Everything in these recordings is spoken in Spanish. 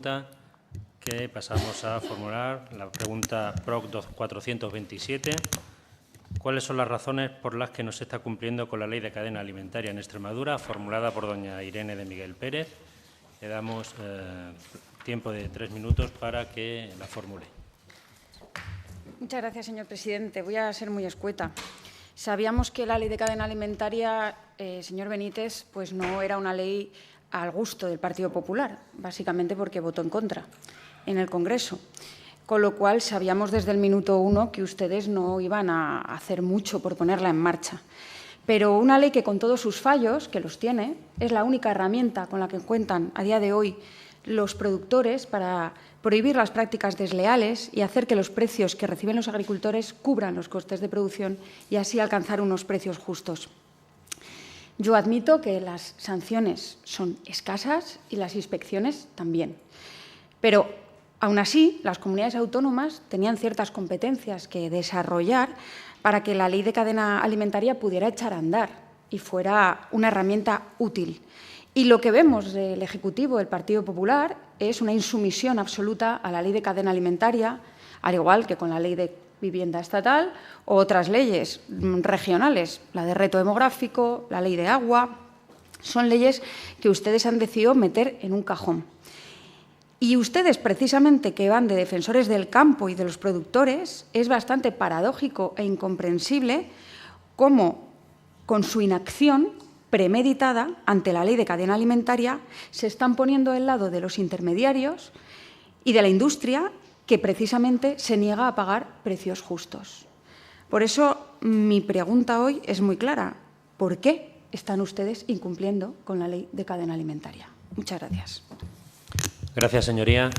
Que pasamos a formular la pregunta PROC 427. ¿Cuáles son las razones por las que no se está cumpliendo con la Ley de Cadena Alimentaria en Extremadura, formulada por doña Irene de Miguel Pérez? Le damos tiempo de 3 minutos para que la formule. Muchas gracias, señor presidente. Voy a ser muy escueta. Sabíamos que la Ley de Cadena Alimentaria, señor Benítez, pues no era una ley al gusto del Partido Popular, básicamente porque votó en contra en el Congreso. Con lo cual, sabíamos desde el minuto 1 que ustedes no iban a hacer mucho por ponerla en marcha. Pero una ley que, con todos sus fallos, que los tiene, es la única herramienta con la que cuentan a día de hoy los productores para prohibir las prácticas desleales y hacer que los precios que reciben los agricultores cubran los costes de producción y así alcanzar unos precios justos. Yo admito que las sanciones son escasas y las inspecciones también. Pero, aún así, las comunidades autónomas tenían ciertas competencias que desarrollar para que la Ley de Cadena Alimentaria pudiera echar a andar y fuera una herramienta útil. Y lo que vemos del Ejecutivo del Partido Popular es una insumisión absoluta a la Ley de Cadena Alimentaria, al igual que con la Ley de Vivienda Estatal o otras leyes regionales, la de reto demográfico, la ley de agua. Son leyes que ustedes han decidido meter en un cajón. Y ustedes, precisamente, que van de defensores del campo y de los productores, es bastante paradójico e incomprensible cómo, con su inacción premeditada ante la Ley de Cadena Alimentaria, se están poniendo del lado de los intermediarios y de la industria, que precisamente se niega a pagar precios justos. Por eso, mi pregunta hoy es muy clara. ¿Por qué están ustedes incumpliendo con la Ley de Cadena Alimentaria? Muchas gracias. Gracias, señoría.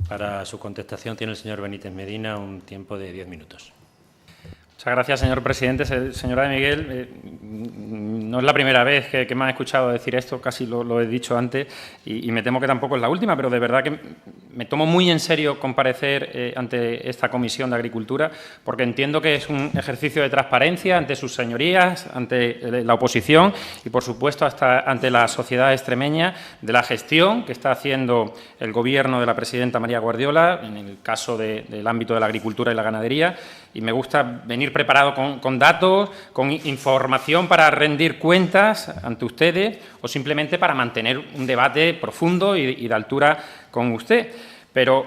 Para su contestación tiene el señor Benítez Medina un tiempo de 10 minutos. Muchas gracias, señor presidente. Señora de Miguel, no es la primera vez que me han escuchado decir esto, casi lo he dicho antes, y me temo que tampoco es la última, pero de verdad que me tomo muy en serio comparecer ante esta Comisión de Agricultura, porque entiendo que es un ejercicio de transparencia ante sus señorías, ante la oposición y, por supuesto, hasta ante la sociedad extremeña, de la gestión que está haciendo el Gobierno de la presidenta María Guardiola, en el caso del ámbito de la agricultura y la ganadería, y me gusta venir preparado con datos, con información para rendir cuentas ante ustedes o simplemente para mantener un debate profundo y de altura con usted. Pero,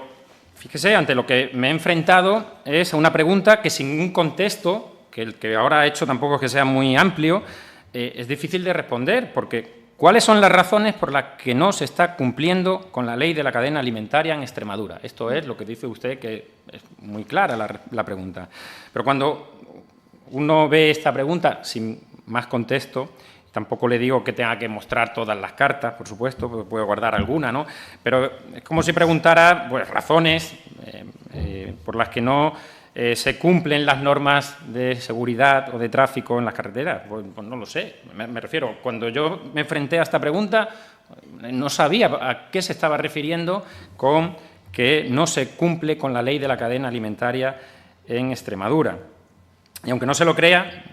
fíjese, ante lo que me he enfrentado es a una pregunta que, sin un contexto, que el que ahora ha hecho tampoco es que sea muy amplio, es difícil de responder, porque ¿cuáles son las razones por las que no se está cumpliendo con la Ley de la Cadena Alimentaria en Extremadura? Esto es lo que dice usted, que es muy clara la pregunta. Pero cuando uno ve esta pregunta sin más contexto, tampoco le digo que tenga que mostrar todas las cartas, por supuesto, porque puede guardar alguna, ¿no? Pero es como si preguntara pues, razones por las que no se cumplen las normas de seguridad o de tráfico en las carreteras. Pues no lo sé, me refiero. Cuando yo me enfrenté a esta pregunta, no sabía a qué se estaba refiriendo con que no se cumple con la Ley de la Cadena Alimentaria en Extremadura. Y aunque no se lo crea,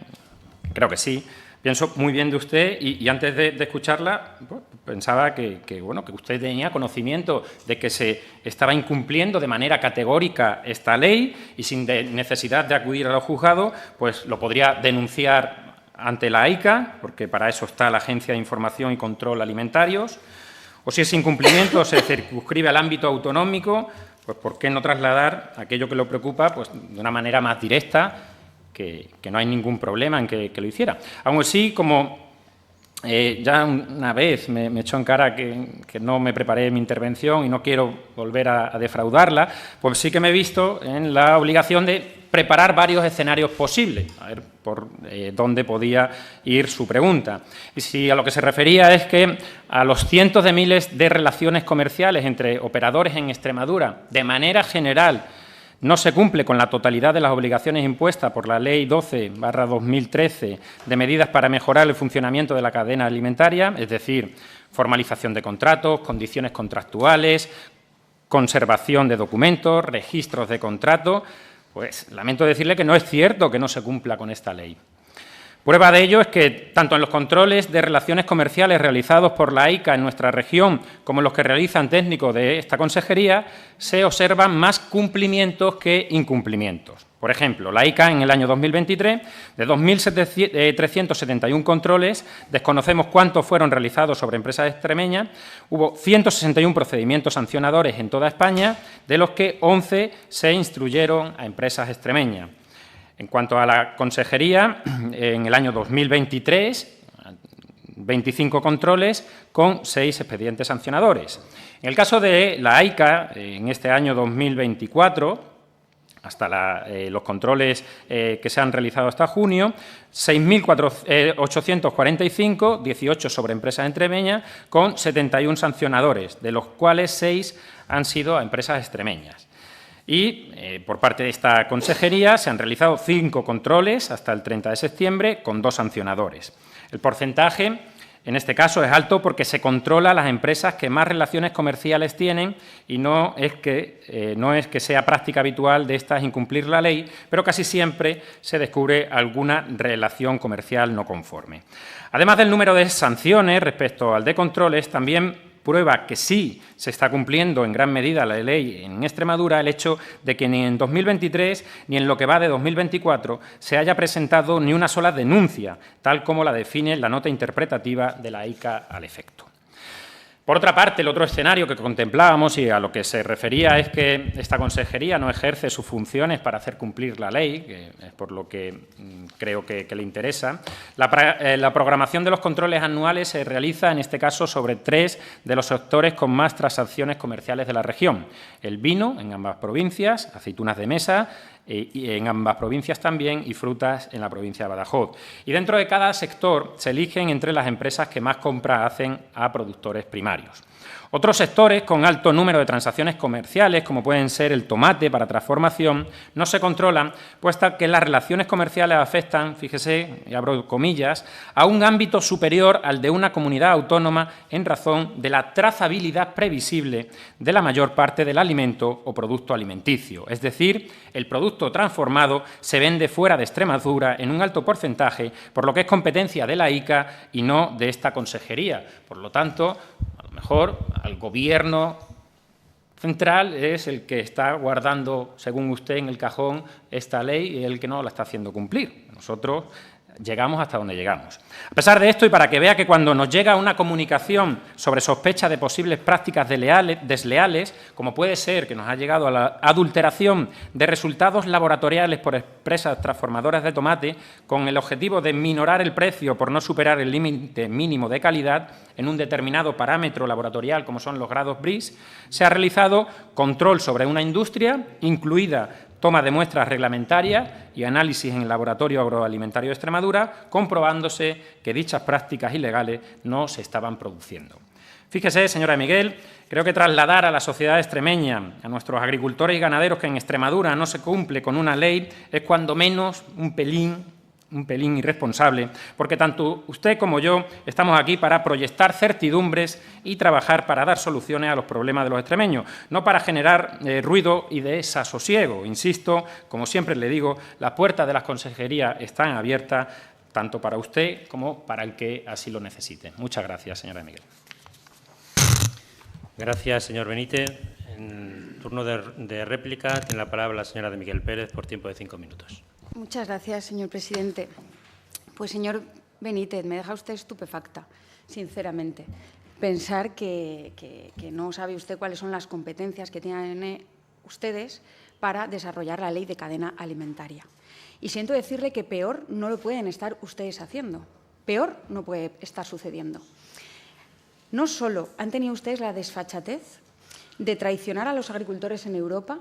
creo que sí, pienso muy bien de usted y antes de escucharla pues, pensaba que usted tenía conocimiento de que se estaba incumpliendo de manera categórica esta ley y sin necesidad de acudir a los juzgados, pues lo podría denunciar ante la AICA, porque para eso está la Agencia de Información y Control Alimentarios, o si ese incumplimiento se circunscribe al ámbito autonómico, pues ¿por qué no trasladar aquello que lo preocupa pues, de una manera más directa, que no hay ningún problema en que lo hiciera? Aún así, como ya una vez me echó en cara que no me preparé mi intervención y no quiero volver a defraudarla, pues sí que me he visto en la obligación de preparar varios escenarios posibles, a ver por dónde podía ir su pregunta. Y si a lo que se refería es que a los cientos de miles de relaciones comerciales entre operadores en Extremadura, de manera general, no se cumple con la totalidad de las obligaciones impuestas por la Ley 12/2013 de medidas para mejorar el funcionamiento de la cadena alimentaria, es decir, formalización de contratos, condiciones contractuales, conservación de documentos, registros de contrato, pues lamento decirle que no es cierto que no se cumpla con esta ley. Prueba de ello es que, tanto en los controles de relaciones comerciales realizados por la AICA en nuestra región como en los que realizan técnicos de esta consejería, se observan más cumplimientos que incumplimientos. Por ejemplo, la AICA en el año 2023, de 2.371 controles, desconocemos cuántos fueron realizados sobre empresas extremeñas, hubo 161 procedimientos sancionadores en toda España, de los que 11 se instruyeron a empresas extremeñas. En cuanto a la consejería, en el año 2023, 25 controles con 6 expedientes sancionadores. En el caso de la AICA, en este año 2024, hasta los controles que se han realizado hasta junio, 6.845, 18 sobre empresas extremeñas, con 71 sancionadores, de los cuales 6 han sido a empresas extremeñas. Y, por parte de esta consejería, se han realizado 5 controles hasta el 30 de septiembre con 2 sancionadores. El porcentaje, en este caso, es alto porque se controla a las empresas que más relaciones comerciales tienen y no es que sea práctica habitual de estas incumplir la ley, pero casi siempre se descubre alguna relación comercial no conforme. Además del número de sanciones respecto al de controles, también prueba que sí se está cumpliendo en gran medida la ley en Extremadura el hecho de que ni en 2023 ni en lo que va de 2024 se haya presentado ni una sola denuncia, tal como la define la nota interpretativa de la AICA al efecto. Por otra parte, el otro escenario que contemplábamos y a lo que se refería es que esta consejería no ejerce sus funciones para hacer cumplir la ley, que es por lo que creo que le interesa. La programación de los controles anuales se realiza, en este caso, sobre 3 de los sectores con más transacciones comerciales de la región: el vino, en ambas provincias, aceitunas de mesa, y en ambas provincias también, y frutas en la provincia de Badajoz. Y dentro de cada sector se eligen entre las empresas que más compras hacen a productores primarios. Otros sectores con alto número de transacciones comerciales, como pueden ser el tomate para transformación, no se controlan, puesto que las relaciones comerciales afectan, fíjese, y abro comillas, a un ámbito superior al de una comunidad autónoma en razón de la trazabilidad previsible de la mayor parte del alimento o producto alimenticio. Es decir, el producto transformado se vende fuera de Extremadura en un alto porcentaje, por lo que es competencia de la AICA y no de esta consejería. Por lo tanto, a lo mejor al Gobierno central es el que está guardando, según usted, en el cajón esta ley y el que no la está haciendo cumplir. Nosotros llegamos hasta donde llegamos. A pesar de esto, y para que vea que cuando nos llega una comunicación sobre sospecha de posibles prácticas desleales, como puede ser que nos ha llegado a la adulteración de resultados laboratoriales por empresas transformadoras de tomate, con el objetivo de minorar el precio por no superar el límite mínimo de calidad en un determinado parámetro laboratorial, como son los grados BRIS, se ha realizado control sobre una industria, incluida toma de muestras reglamentarias y análisis en el Laboratorio Agroalimentario de Extremadura, comprobándose que dichas prácticas ilegales no se estaban produciendo. Fíjese, señora Miguel, creo que trasladar a la sociedad extremeña, a nuestros agricultores y ganaderos, que en Extremadura no se cumple con una ley, es cuando menos un pelín irresponsable, porque tanto usted como yo estamos aquí para proyectar certidumbres y trabajar para dar soluciones a los problemas de los extremeños, no para generar ruido y desasosiego. Insisto, como siempre le digo, las puertas de las consejerías están abiertas tanto para usted como para el que así lo necesite. Muchas gracias, señora Miguel. Gracias, señor Benítez. En turno de réplica tiene la palabra la señora de Miguel Pérez por tiempo de 5 minutos. Muchas gracias, señor presidente. Pues, señor Benítez, me deja usted estupefacta, sinceramente. Pensar que no sabe usted cuáles son las competencias que tienen ustedes para desarrollar la ley de cadena alimentaria. Y siento decirle que peor no lo pueden estar ustedes haciendo. Peor no puede estar sucediendo. No solo han tenido ustedes la desfachatez de traicionar a los agricultores en Europa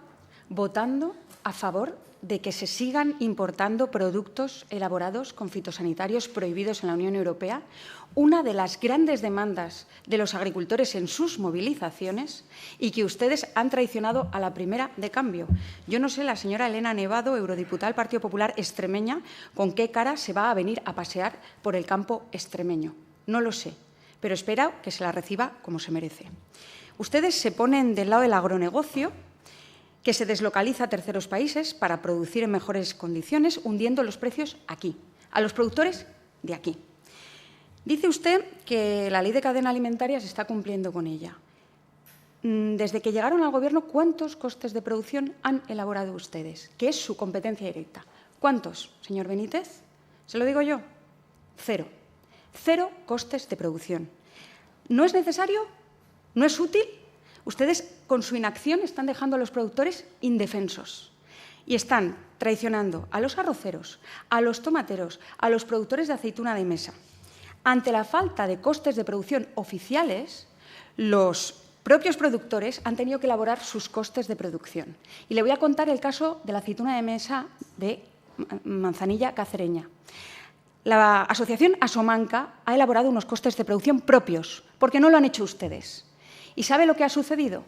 votando a favor de que se sigan importando productos elaborados con fitosanitarios prohibidos en la Unión Europea, una de las grandes demandas de los agricultores en sus movilizaciones, y que ustedes han traicionado a la primera de cambio. Yo no sé, la señora Elena Nevado, eurodiputada del Partido Popular extremeña, con qué cara se va a venir a pasear por el campo extremeño. No lo sé, pero espero que se la reciba como se merece. Ustedes se ponen del lado del agronegocio, que se deslocaliza a terceros países para producir en mejores condiciones, hundiendo los precios aquí, a los productores de aquí. Dice usted que la ley de cadena alimentaria se está cumpliendo con ella. Desde que llegaron al Gobierno, ¿cuántos costes de producción han elaborado ustedes? Que es su competencia directa. ¿Cuántos, señor Benítez? ¿Se lo digo yo? 0. 0 costes de producción. ¿No es necesario? ¿No es útil? Ustedes, con su inacción, están dejando a los productores indefensos y están traicionando a los arroceros, a los tomateros, a los productores de aceituna de mesa. Ante la falta de costes de producción oficiales, los propios productores han tenido que elaborar sus costes de producción. Y le voy a contar el caso de la aceituna de mesa de Manzanilla Cacereña. La asociación Asomanca ha elaborado unos costes de producción propios, porque no lo han hecho ustedes. ¿Y sabe lo que ha sucedido?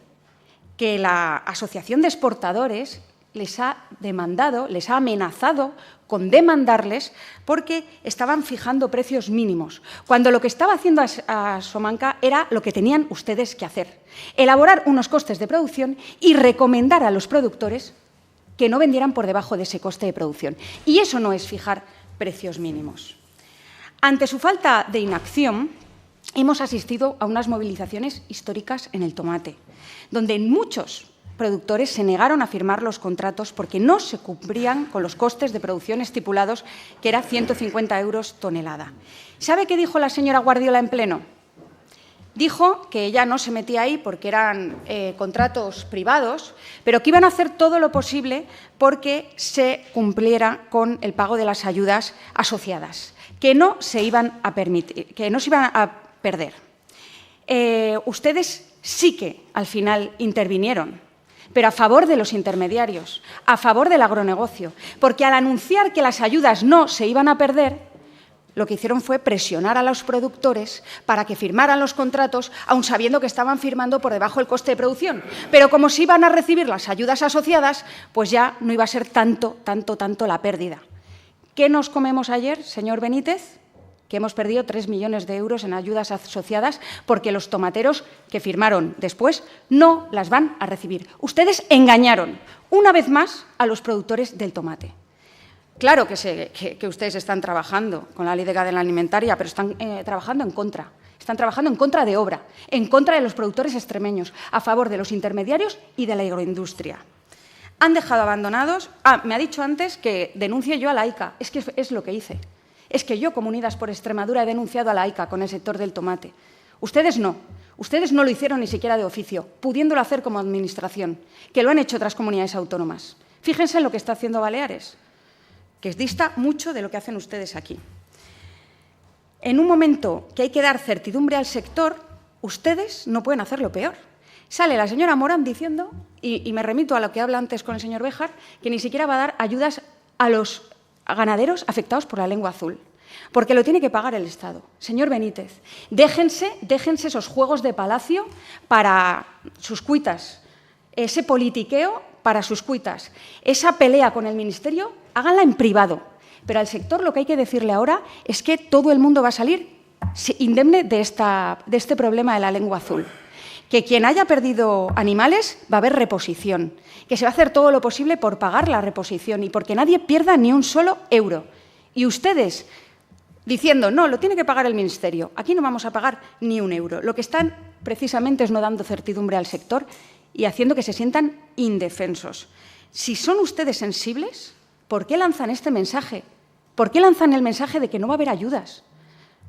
Que la Asociación de Exportadores les ha demandado, les ha amenazado con demandarles porque estaban fijando precios mínimos, cuando lo que estaba haciendo Asomanca era lo que tenían ustedes que hacer, elaborar unos costes de producción y recomendar a los productores que no vendieran por debajo de ese coste de producción. Y eso no es fijar precios mínimos. Ante su falta de inacción, hemos asistido a unas movilizaciones históricas en el tomate, donde muchos productores se negaron a firmar los contratos porque no se cumplían con los costes de producción estipulados, que era 150 € tonelada. ¿Sabe qué dijo la señora Guardiola en pleno? Dijo que ella no se metía ahí porque eran contratos privados, pero que iban a hacer todo lo posible porque se cumpliera con el pago de las ayudas asociadas, que no se iban a permitir, que no se iban a perder. Ustedes sí que al final intervinieron, pero a favor de los intermediarios, a favor del agronegocio, porque al anunciar que las ayudas no se iban a perder, lo que hicieron fue presionar a los productores para que firmaran los contratos, aun sabiendo que estaban firmando por debajo del coste de producción. Pero como se iban a recibir las ayudas asociadas, pues ya no iba a ser tanto la pérdida. ¿Qué nos comemos ayer, señor Benítez? Que hemos perdido 3 millones de euros en ayudas asociadas porque los tomateros que firmaron después no las van a recibir. Ustedes engañaron una vez más a los productores del tomate. Claro que ustedes están trabajando con la ley de cadena alimentaria, pero están trabajando en contra. Están trabajando en contra de obra, en contra de los productores extremeños, a favor de los intermediarios y de la agroindustria. Han dejado abandonados… me ha dicho antes que denuncie yo a la AICA. Es que es lo que hice. Es que yo, como Unidas por Extremadura, he denunciado a la AICA con el sector del tomate. Ustedes no. Ustedes no lo hicieron ni siquiera de oficio, pudiéndolo hacer como Administración, que lo han hecho otras comunidades autónomas. Fíjense en lo que está haciendo Baleares, que dista mucho de lo que hacen ustedes aquí. En un momento que hay que dar certidumbre al sector, ustedes no pueden hacerlo peor. Sale la señora Morán diciendo, y me remito a lo que habla antes con el señor Béjar, que ni siquiera va a dar ayudas a los ganaderos afectados por la lengua azul, porque lo tiene que pagar el Estado. Señor Benítez, déjense esos juegos de palacio para sus cuitas, ese politiqueo para sus cuitas, esa pelea con el Ministerio, háganla en privado. Pero al sector lo que hay que decirle ahora es que todo el mundo va a salir indemne de este problema de la lengua azul. Que quien haya perdido animales va a haber reposición, que se va a hacer todo lo posible por pagar la reposición y porque nadie pierda ni un solo euro. Y ustedes diciendo, no, lo tiene que pagar el Ministerio, aquí no vamos a pagar ni un euro. Lo que están precisamente es no dando certidumbre al sector y haciendo que se sientan indefensos. Si son ustedes sensibles, ¿por qué lanzan este mensaje? ¿Por qué lanzan el mensaje de que no va a haber ayudas?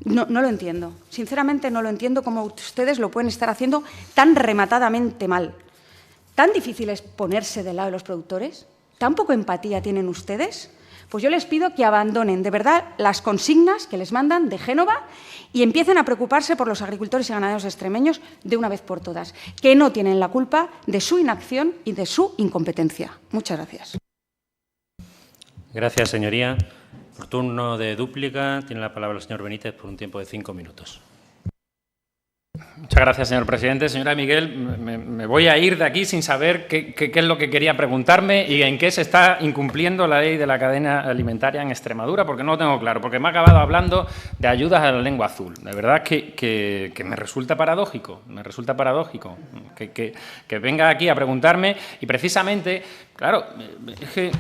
No lo entiendo. Sinceramente no lo entiendo cómo ustedes lo pueden estar haciendo tan rematadamente mal. ¿Tan difícil es ponerse del lado de los productores? ¿Tan poca empatía tienen ustedes? Pues yo les pido que abandonen de verdad las consignas que les mandan de Génova y empiecen a preocuparse por los agricultores y ganaderos extremeños de una vez por todas, que no tienen la culpa de su inacción y de su incompetencia. Muchas gracias. Gracias, señoría. Por turno de dúplica, tiene la palabra el señor Benítez por un tiempo de 5 minutos. Muchas gracias, señor presidente. Señora Miguel, me voy a ir de aquí sin saber qué es lo que quería preguntarme y en qué se está incumpliendo la ley de la cadena alimentaria en Extremadura, porque no lo tengo claro, porque me ha acabado hablando de ayudas a la lengua azul. De verdad que me resulta paradójico, que venga aquí a preguntarme y precisamente, claro, es que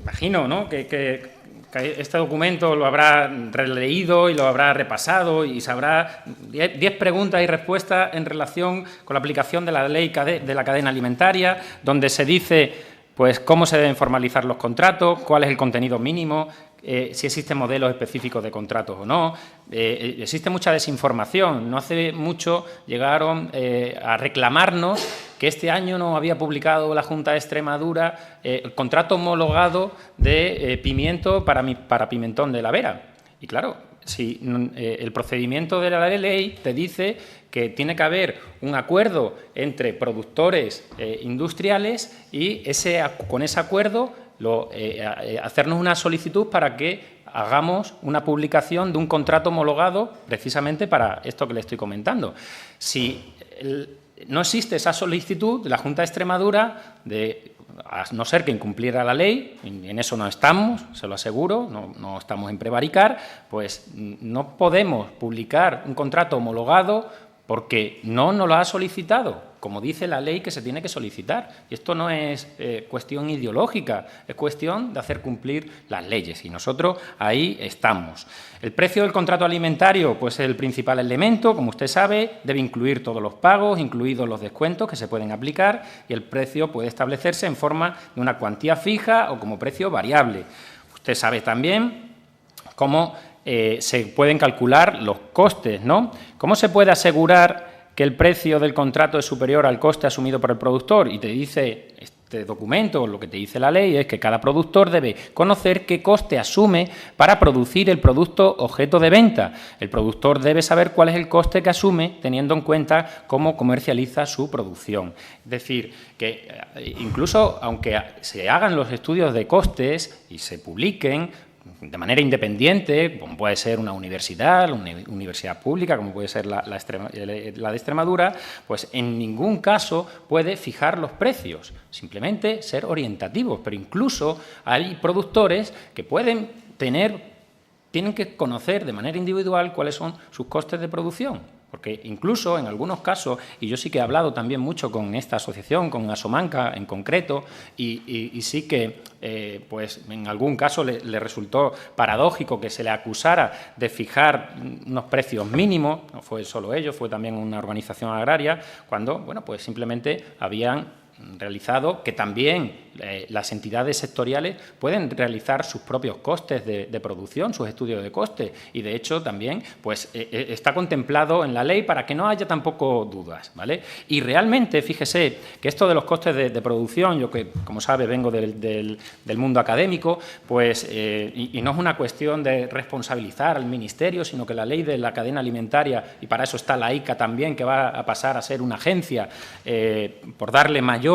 imagino, ¿no?, que este documento lo habrá releído y lo habrá repasado y sabrá 10 preguntas y respuestas en relación con la aplicación de la ley de la cadena alimentaria, donde se dice pues cómo se deben formalizar los contratos, cuál es el contenido mínimo, si existen modelos específicos de contratos o no. Existe mucha desinformación. No hace mucho llegaron a reclamarnos que este año no había publicado la Junta de Extremadura el contrato homologado de pimiento para pimentón de la Vera. Y claro, si el procedimiento de la ley te dice que tiene que haber un acuerdo entre productores industriales y con ese acuerdo hacernos una solicitud para que hagamos una publicación de un contrato homologado precisamente para esto que le estoy comentando. Si no existe esa solicitud de la Junta de Extremadura, a no ser que incumpliera la ley, y en eso no estamos, se lo aseguro, no estamos en prevaricar, pues no podemos publicar un contrato homologado porque no nos lo ha solicitado, como dice la ley que se tiene que solicitar. Y esto no es cuestión ideológica, es cuestión de hacer cumplir las leyes, y nosotros ahí estamos. El precio del contrato alimentario pues, es el principal elemento, como usted sabe, debe incluir todos los pagos, incluidos los descuentos que se pueden aplicar, y el precio puede establecerse en forma de una cuantía fija o como precio variable. Usted sabe también cómo se pueden calcular los costes, ¿no? ¿Cómo se puede asegurar que el precio del contrato es superior al coste asumido por el productor? Y te dice este documento, lo que te dice la ley, es que cada productor debe conocer qué coste asume para producir el producto objeto de venta. El productor debe saber cuál es el coste que asume, teniendo en cuenta cómo comercializa su producción. Es decir, que incluso aunque se hagan los estudios de costes y se publiquen de manera independiente, como puede ser una universidad pública, como puede ser la de Extremadura, pues en ningún caso puede fijar los precios, simplemente ser orientativos. Pero incluso hay productores que tienen que conocer de manera individual cuáles son sus costes de producción. Porque incluso en algunos casos, y yo sí que he hablado también mucho con esta asociación, con Asomanca en concreto, y sí que pues en algún caso le resultó paradójico que se le acusara de fijar unos precios mínimos. No fue solo ellos, fue también una organización agraria, cuando bueno, pues simplemente habían realizado que también las entidades sectoriales pueden realizar sus propios costes de producción, sus estudios de coste, y de hecho también pues, está contemplado en la ley para que no haya tampoco dudas, ¿vale? Y realmente, fíjese que esto de los costes de producción, yo que como sabe vengo del mundo académico, pues y no es una cuestión de responsabilizar al Ministerio, sino que la ley de la cadena alimentaria, y para eso está la ICA también, que va a pasar a ser una agencia por darle mayor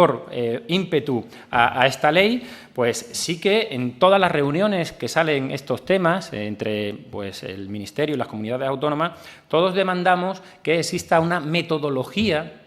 ímpetu a esta ley, pues sí que en todas las reuniones que salen estos temas entre pues, el Ministerio y las comunidades autónomas, todos demandamos que exista una metodología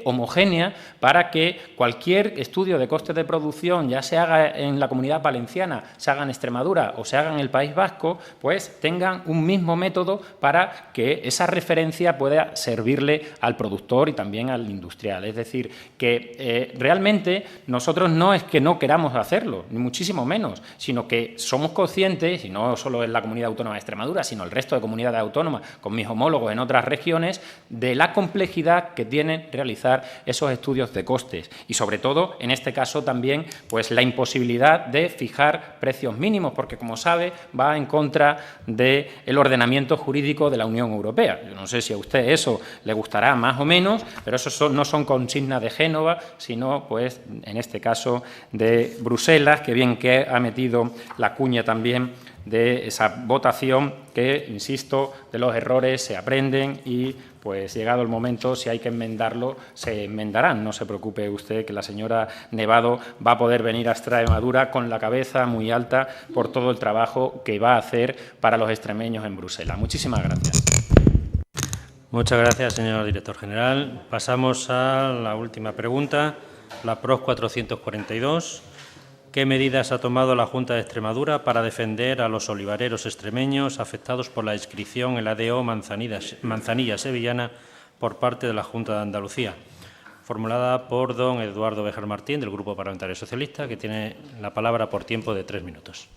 homogénea para que cualquier estudio de costes de producción, ya se haga en la Comunidad Valenciana, se haga en Extremadura o se haga en el País Vasco, pues tengan un mismo método para que esa referencia pueda servirle al productor y también al industrial. Es decir, que realmente nosotros no es que no queramos hacerlo, ni muchísimo menos, sino que somos conscientes, y no solo en la Comunidad Autónoma de Extremadura, sino el resto de comunidades autónomas con mis homólogos en otras regiones, de la complejidad que tiene realizar esos estudios de costes y, sobre todo, en este caso también, pues la imposibilidad de fijar precios mínimos, porque, como sabe, va en contra del ordenamiento jurídico de la Unión Europea. Yo no sé si a usted eso le gustará más o menos, pero eso no son consignas de Génova, sino, pues, en este caso, de Bruselas, que bien que ha metido la cuña también de esa votación que, insisto, de los errores se aprenden y, pues, llegado el momento, si hay que enmendarlo, se enmendarán. No se preocupe usted, que la señora Nevado va a poder venir a Extremadura con la cabeza muy alta por todo el trabajo que va a hacer para los extremeños en Bruselas. Muchísimas gracias. Muchas gracias, señor director general. Pasamos a la última pregunta, la PROS 442. ¿Qué medidas ha tomado la Junta de Extremadura para defender a los olivareros extremeños afectados por la inscripción en la DO Manzanilla Sevillana por parte de la Junta de Andalucía? Formulada por don Eduardo Béjar Martín, del Grupo Parlamentario Socialista, que tiene la palabra por tiempo de 3 minutos.